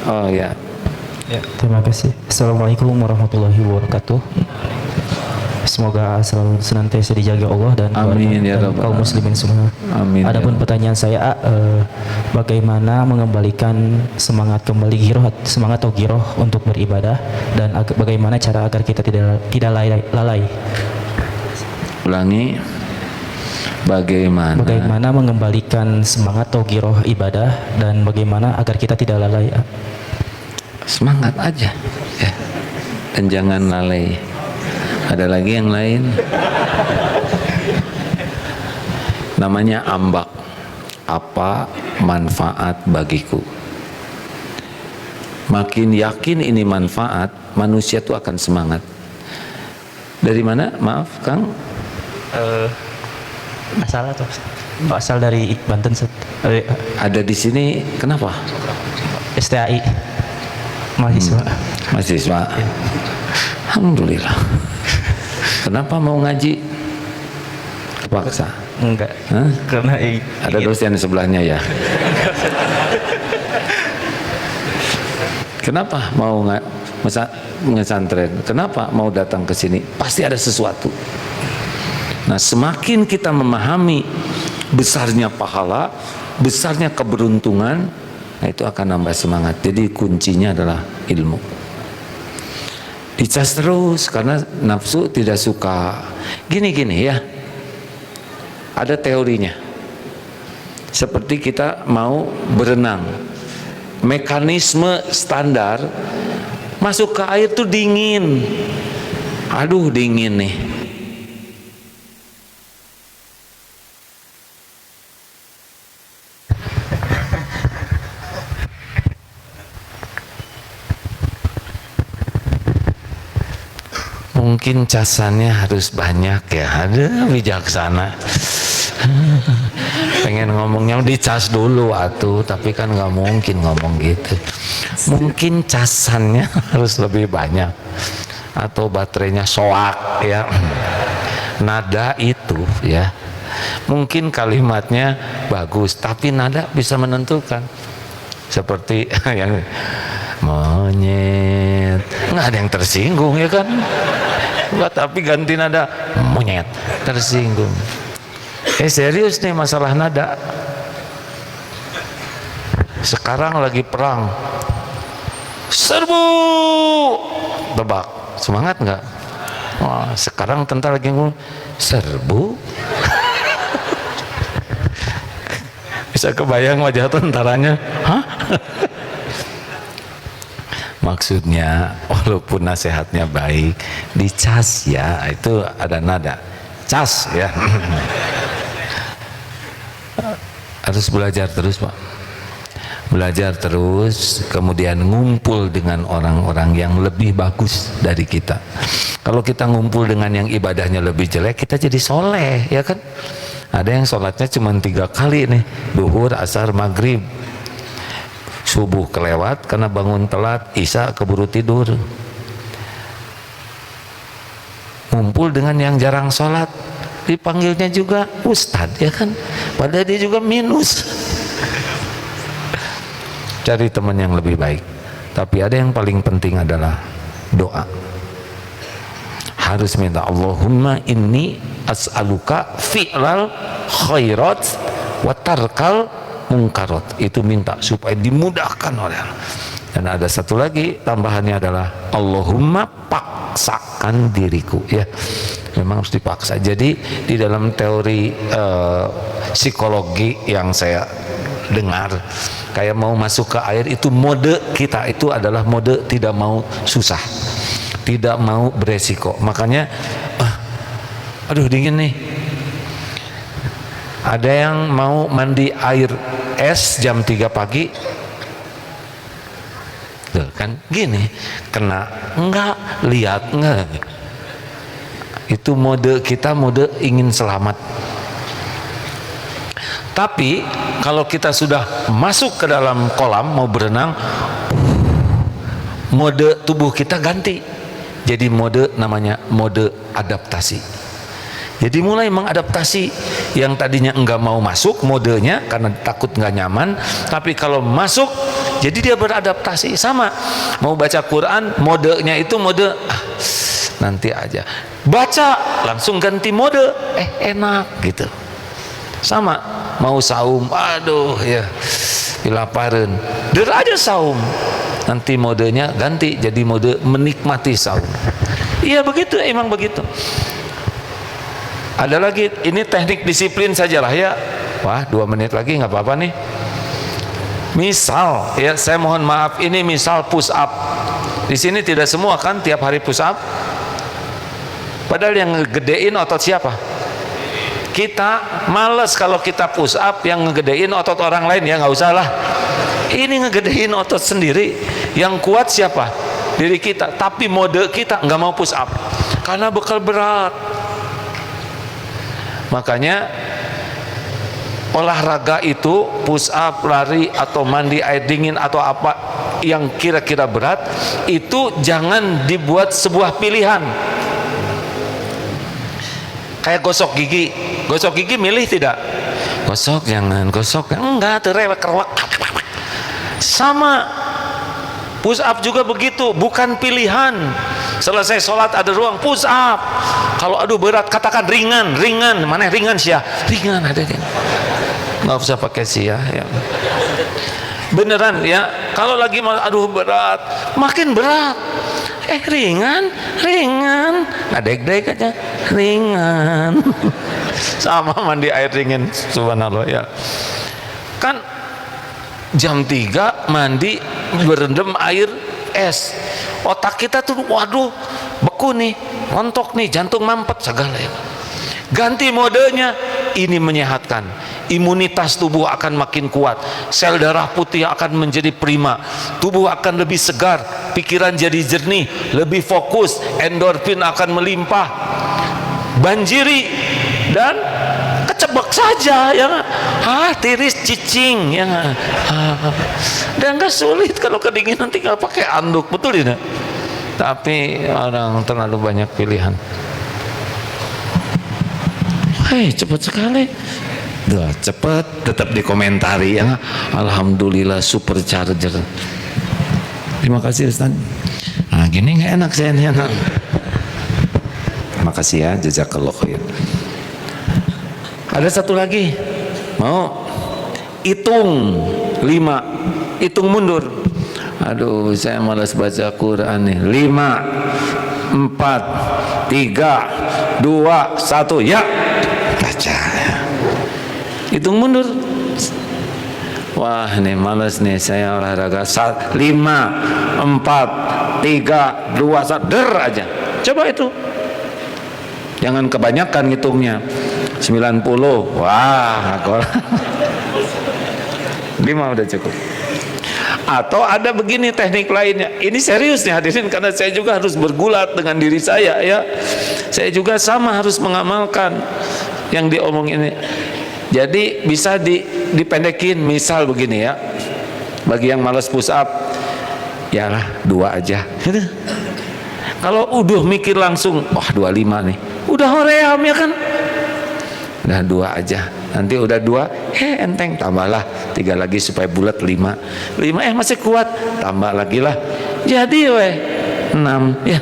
Oh ya. Ya, terima kasih. Assalamualaikum warahmatullahi wabarakatuh. Semoga selalu senantiasa dijaga Allah dan Amin, ya dan kaum muslimin semua. Amin. Adapun pertanyaan saya, bagaimana mengembalikan semangat kembali semangat atau giroh untuk beribadah, dan bagaimana cara agar kita tidak lalai? Ulangi. Bagaimana mengembalikan semangat atau giroh ibadah, dan bagaimana agar kita tidak lalai? Semangat aja ya, dan jangan lalai. Ada lagi yang lain, namanya ambak. Apa manfaat bagiku? Makin yakin ini manfaat, manusia itu akan semangat. Dari mana? Maaf Kang, asal dari Banten. ada di sini. Kenapa? STAI, mahasiswa. Mahasiswa. Alhamdulillah. Kenapa mau ngaji? Kepaksa? Enggak. Hah? Karena Ada dosen sebelahnya ya. Kenapa mau ngesantren? Kenapa mau datang ke sini? Pasti ada sesuatu. Nah, semakin kita memahami besarnya pahala, besarnya keberuntungan, nah itu akan nambah semangat. Jadi kuncinya adalah ilmu. Dicas terus, karena nafsu tidak suka gini-gini ya. Ada teorinya. Seperti kita mau berenang, mekanisme standar masuk ke air tuh dingin. Aduh, dingin nih. Mungkin casannya harus banyak ya. Ada bijaksana. Pengen ngomongnya dicas dulu atuh, tapi kan nggak mungkin ngomong gitu. Mungkin casannya harus lebih banyak, atau baterainya soak ya. Nada itu ya, mungkin kalimatnya bagus, tapi nada bisa menentukan. Seperti yang monyet, nggak ada yang tersinggung ya kan? Tapi ganti nada monyet, tersinggung. Serius nih masalah nada. Sekarang lagi perang, serbu, tebak, semangat nggak? Wah, sekarang tentara lagi ngomong serbu. Bisa kebayang wajah tentaranya, hah? Maksudnya walaupun nasihatnya baik, dicas ya, itu ada nada cas ya. Harus belajar terus Pak, belajar terus, kemudian ngumpul dengan orang-orang yang lebih bagus dari kita. Kalau kita ngumpul dengan yang ibadahnya lebih jelek, kita jadi soleh ya kan. Ada yang sholatnya cuma 3 kali nih, duhur, asar, maghrib. Subuh kelewat karena bangun telat, isya keburu tidur. Ngumpul dengan yang jarang sholat, dipanggilnya juga ustadz ya kan, padahal dia juga minus. Cari teman yang lebih baik. Tapi ada yang paling penting adalah doa. Harus minta, Allahumma inni as'aluka fi'lal khairat wa tarkal mungkarat. Itu minta supaya dimudahkan oleh Allah. Dan ada satu lagi tambahannya adalah Allahumma paksakan diriku, ya. Memang harus dipaksa. Jadi di dalam teori psikologi yang saya dengar, kayak mau masuk ke air itu mode kita itu adalah mode tidak mau susah, tidak mau beresiko. Makanya aduh dingin nih. Ada yang mau mandi air es jam 3 pagi. Tuh kan gini, kena enggak, lihat enggak. Itu mode kita, mode ingin selamat. Tapi kalau kita sudah masuk ke dalam kolam mau berenang, mode tubuh kita ganti. Jadi mode namanya mode adaptasi. Jadi mulai mengadaptasi, yang tadinya enggak mau masuk modenya karena takut enggak nyaman, tapi kalau masuk jadi dia beradaptasi. Sama mau baca Quran, modenya itu mode nanti aja, baca langsung ganti mode, enak gitu. Sama mau saum, aduh ya dilaparin, aja saum, nanti modenya ganti jadi mode menikmati saum. Iya begitu, emang begitu. Ada lagi, ini teknik disiplin sajalah ya. Wah 2 menit lagi nggak apa-apa nih. Misal ya, saya mohon maaf, ini misal push up. Di sini tidak semua kan tiap hari push up. Padahal yang ngegedein otot siapa? Kita. Males kalau kita push up yang ngegedein otot orang lain, ya nggak usah lah. Ini ngegedein otot sendiri. Yang kuat siapa? Diri kita. Tapi mode kita nggak mau push up karena bekal berat. Makanya olahraga itu push up, lari atau mandi air dingin atau apa yang kira-kira berat itu jangan dibuat sebuah pilihan. Kayak gosok gigi milih tidak? Gosok jangan, gosok enggak, terewek kerwak. Sama push up juga begitu, bukan pilihan. Selesai sholat ada ruang push up. Kalau aduh berat katakan ringan, mana ringan sih ya? Ringan ada ringan. Nggak usah pakai sih ya. Beneran ya. Kalau lagi aduh berat, makin berat. Ringan. Nah dek aja, ringan. Sama mandi air dingin, subhanallah ya. Kan jam 3 mandi berendam air es. Otak kita tuh waduh beku nih, rontok nih, jantung mampet segala ya. Ganti modenya, ini menyehatkan. Imunitas tubuh akan makin kuat, sel darah putih akan menjadi prima, tubuh akan lebih segar, pikiran jadi jernih, lebih fokus, endorfin akan melimpah, banjiri dan kecebak saja ya. Tiris cicing ya. Dan nggak sulit kalau kedinginan tinggal pakai anduk, betul tidak? Tapi orang terlalu banyak pilihan. Cepat sekali. Cepat, tetap dikomentari ya. Alhamdulillah supercharger. Terima kasih Ustaz. Nah gini nggak enak saya nih. Makasih ya, jazakallah khair. Ada satu lagi, mau hitung 5, hitung mundur. Aduh saya malas baca Quran nih. 5, 4, 3, 2, 1 ya baca. Hitung mundur. Wah nih malas nih saya olahraga. 5, 4, 3, 2, 1 der aja. Coba itu. Jangan kebanyakan ngitungnya. 90. Wah, 5 udah cukup. Atau ada begini teknik lainnya. Ini serius nih hadirin, karena saya juga harus bergulat dengan diri saya ya. Saya juga sama harus mengamalkan yang diomongin ini. Jadi bisa dipendekin, misal begini ya. Bagi yang malas push up, yalah 2 aja. Kalau udah mikir langsung, wah 25 nih. Udah hoream ya kan? Udah 2 aja. Nanti udah 2, enteng, tambahlah 3 lagi supaya bulat 5. 5 masih kuat, tambah lagi lah. Jadi 6 ya.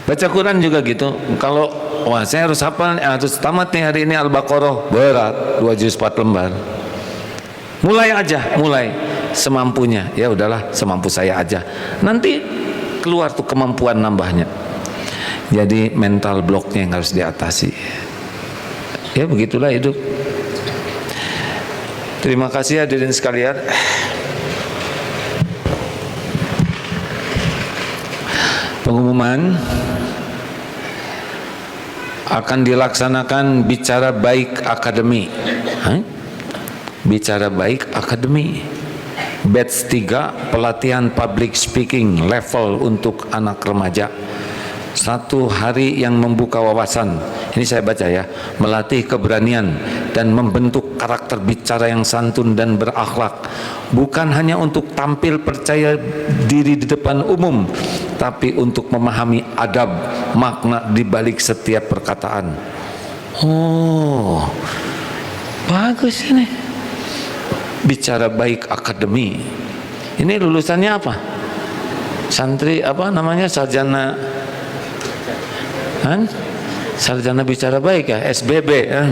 Baca Quran juga gitu. Kalau wah saya harus hafal, harus tamat nih hari ini Al-Baqarah, berat 2 juz 4 lembar. Mulai aja, mulai semampunya. Ya udahlah, semampu saya aja. Nanti keluar tuh kemampuan nambahnya. Jadi mental blocknya yang harus diatasi. Ya begitulah hidup. Terima kasih hadirin sekalian. Pengumuman akan dilaksanakan Bicara Baik Academy. Bicara Baik Academy batch 3 pelatihan public speaking level untuk anak remaja. 1 hari yang membuka wawasan. Ini saya baca ya, melatih keberanian dan membentuk karakter bicara yang santun dan berakhlak, bukan hanya untuk tampil percaya diri di depan umum, tapi untuk memahami adab, makna di balik setiap perkataan. Oh, bagus ini. Bicara Baik Academy. Ini lulusannya apa? Santri apa namanya? Sarjana Bicara Baik ya, SBB ya.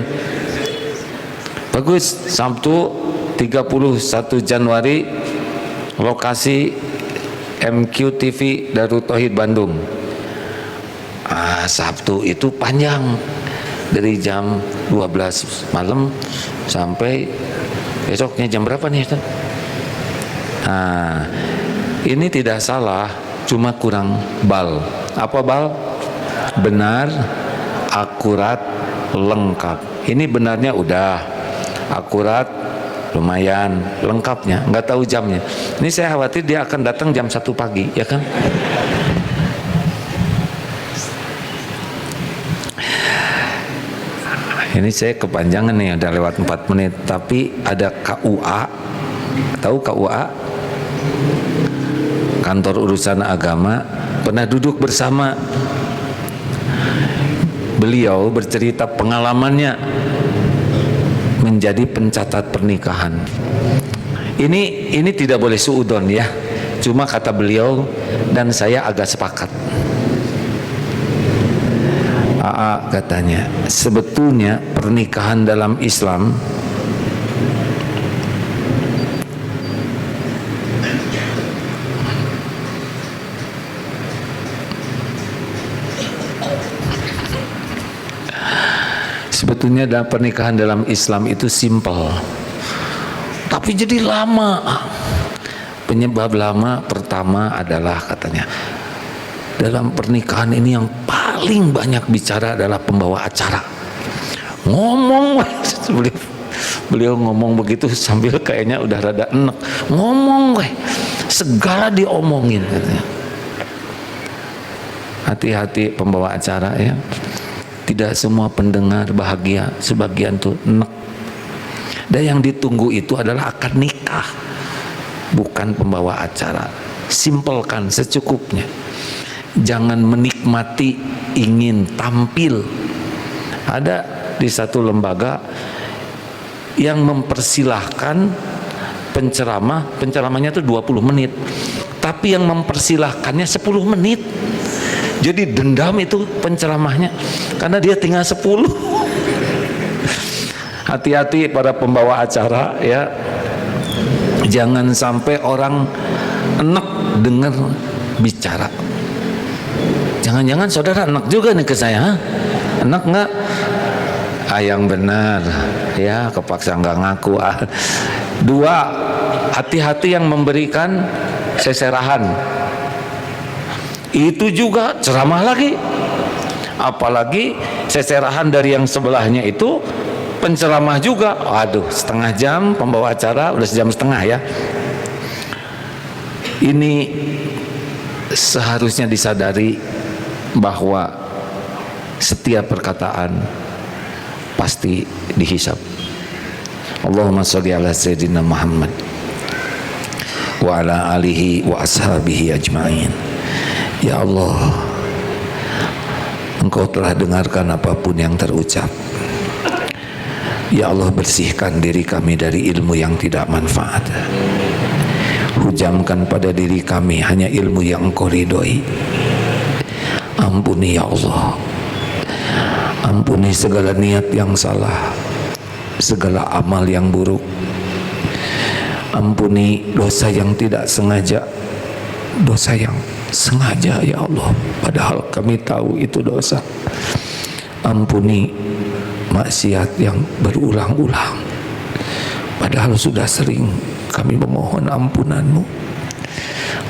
Bagus. Sabtu 31 Januari, lokasi MQTV Darut Tauhid Bandung. Sabtu itu panjang, dari jam 12 malam sampai besoknya jam berapa nih Ustaz? Ini tidak salah, cuma kurang bal. Apa bal? Benar, akurat, lengkap. Ini benarnya udah, akurat lumayan, lengkapnya nggak tahu jamnya. Ini saya khawatir dia akan datang jam 1 pagi, ya kan? Ini saya kepanjangan nih, udah lewat 4 menit. Tapi ada KUA, tahu KUA? Kantor Urusan Agama, pernah duduk bersama. Beliau bercerita pengalamannya menjadi pencatat pernikahan. Ini tidak boleh suudon ya. Cuma kata beliau dan saya agak sepakat. Katanya, sebetulnya pernikahan dalam Islam pernikahan dalam Islam itu simpel, tapi jadi lama. Penyebab lama pertama adalah katanya, dalam pernikahan ini yang paling banyak bicara adalah pembawa acara. Ngomong, beliau ngomong begitu sambil kayaknya udah rada enek. Ngomong, segala diomongin katanya. Hati-hati pembawa acara ya. Tidak semua pendengar bahagia, sebagian tuh enek. Dan yang ditunggu itu adalah akad nikah, bukan pembawa acara. Simpelkan secukupnya. Jangan menikmati ingin tampil. Ada di satu lembaga yang mempersilahkan penceramahnya itu 20 menit, tapi yang mempersilahkannya 10 menit. Jadi dendam itu penceramahnya karena dia tinggal 10. Hati-hati para pembawa acara ya. Jangan sampai orang enek dengar bicara. Jangan-jangan saudara enek juga nih ke saya, enek nggak? Yang benar ya, kepaksa nggak ngaku. 2, hati-hati yang memberikan seserahan. Itu juga ceramah lagi, apalagi seserahan dari yang sebelahnya itu penceramah juga. Waduh, setengah jam pembawa acara udah sejam setengah ya. Ini seharusnya disadari bahwa setiap perkataan pasti dihisab. Allahumma sholli ala sayyidina Muhammad wa ala alihi wa ashabihi ajma'in. Ya Allah, Engkau telah dengarkan apapun yang terucap. Ya Allah, bersihkan diri kami dari ilmu yang tidak manfaat. Hujamkan pada diri kami hanya ilmu yang Engkau ridhoi. Ampuni ya Allah, ampuni segala niat yang salah, segala amal yang buruk, Ampuni dosa yang tidak sengaja, dosa yang sengaja ya Allah, padahal kami tahu itu dosa. Ampuni maksiat yang berulang-ulang, padahal sudah sering kami memohon ampunan-Mu.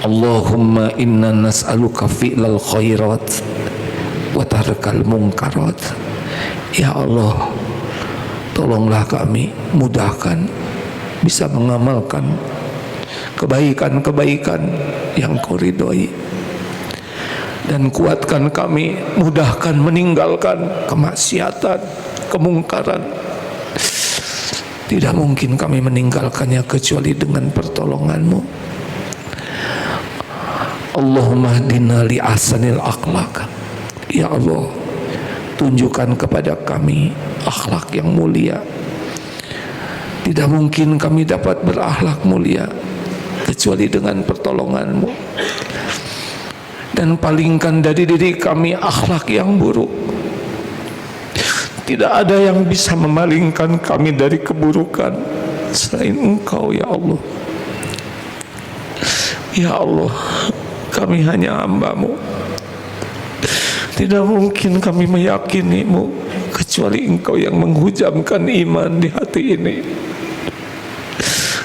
Allahumma inna nas'aluka fi'lal khairat wa tarkal munkarat. Ya Allah, tolonglah kami, mudahkan bisa mengamalkan kebaikan-kebaikan yang Kau ridhoi, dan kuatkan kami, mudahkan meninggalkan kemaksiatan, kemungkaran. Tidak mungkin kami meninggalkannya kecuali dengan pertolongan-Mu. Allahumma hdina li ahsanil akhlaq. Ya Allah, tunjukkan kepada kami akhlak yang mulia. Tidak mungkin kami dapat berakhlak mulia kecuali dengan pertolongan-Mu. Dan palingkan dari diri kami akhlak yang buruk. Tidak ada yang bisa memalingkan kami dari keburukan selain Engkau ya Allah. Ya Allah, kami hanya hamba-Mu. Tidak mungkin kami meyakini-Mu kecuali Engkau yang menghujamkan iman di hati ini.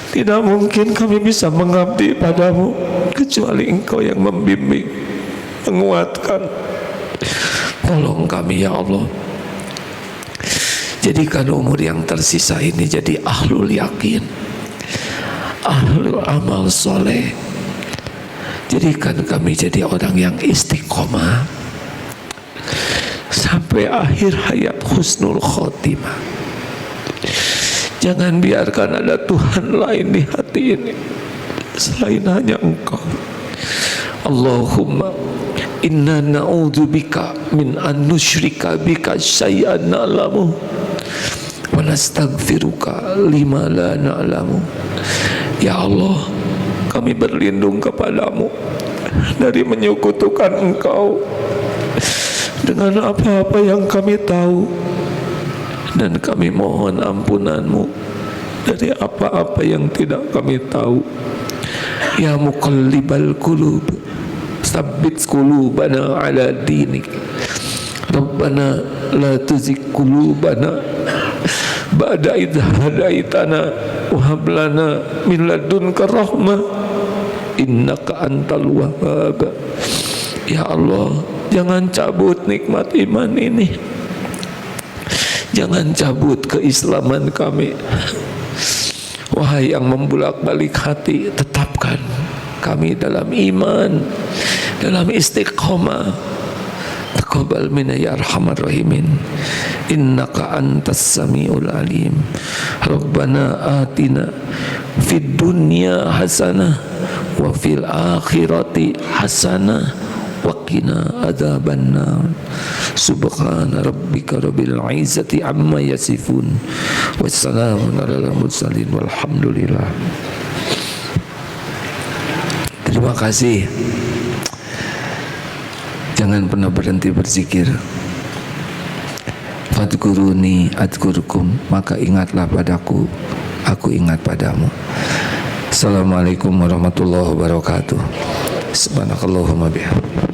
Tidak mungkin kami bisa mengabdi padamu kecuali Engkau yang membimbing, menguatkan. Tolong kami ya Allah, jadikan umur yang tersisa ini jadi ahlul yakin, ahlul amal soleh. Jadikan kami jadi orang yang istiqomah sampai akhir hayat, husnul khotimah. Jangan biarkan ada Tuhan lain di hati ini selain hanya Engkau. Allahumma inna na'udzubika min an nusyrika bika syai'an na'lamu wa nastaghfiruka lima la na'lamu. Ya Allah, kami berlindung kepadamu dari menyekutukan Engkau dengan apa-apa yang kami tahu, dan kami mohon ampunan-Mu dari apa-apa yang tidak kami tahu. Ya muqallibal qulub, tsabbit qulubana ala dinik. Rabbana la tuzigh qulubana ba'da idh hadaitana wa hab lana min ladunka rahmah innaka antal wahhab. Ya Allah, jangan cabut nikmat iman ini. Jangan cabut keislaman kami. Wahai yang membulak-balik hati, tetapkan kami dalam iman, dalam istiqomah. Taqabbal minna ya arhamar rahimin, innaka antas samiul alim. Rabbana atina fid dunya hasanah wa fil akhirati hasanah wa qina adzabannar. Subhana rabbika rabbil izzati amma yasifun, wassalamun alal mursalin, walhamdulillah. Terima kasih. Jangan pernah berhenti berzikir. Fadkuruni adkurkum, maka ingatlah padaku, aku ingat padamu. Assalamualaikum warahmatullahi wabarakatuh. Subhanakallahumma bihamdika.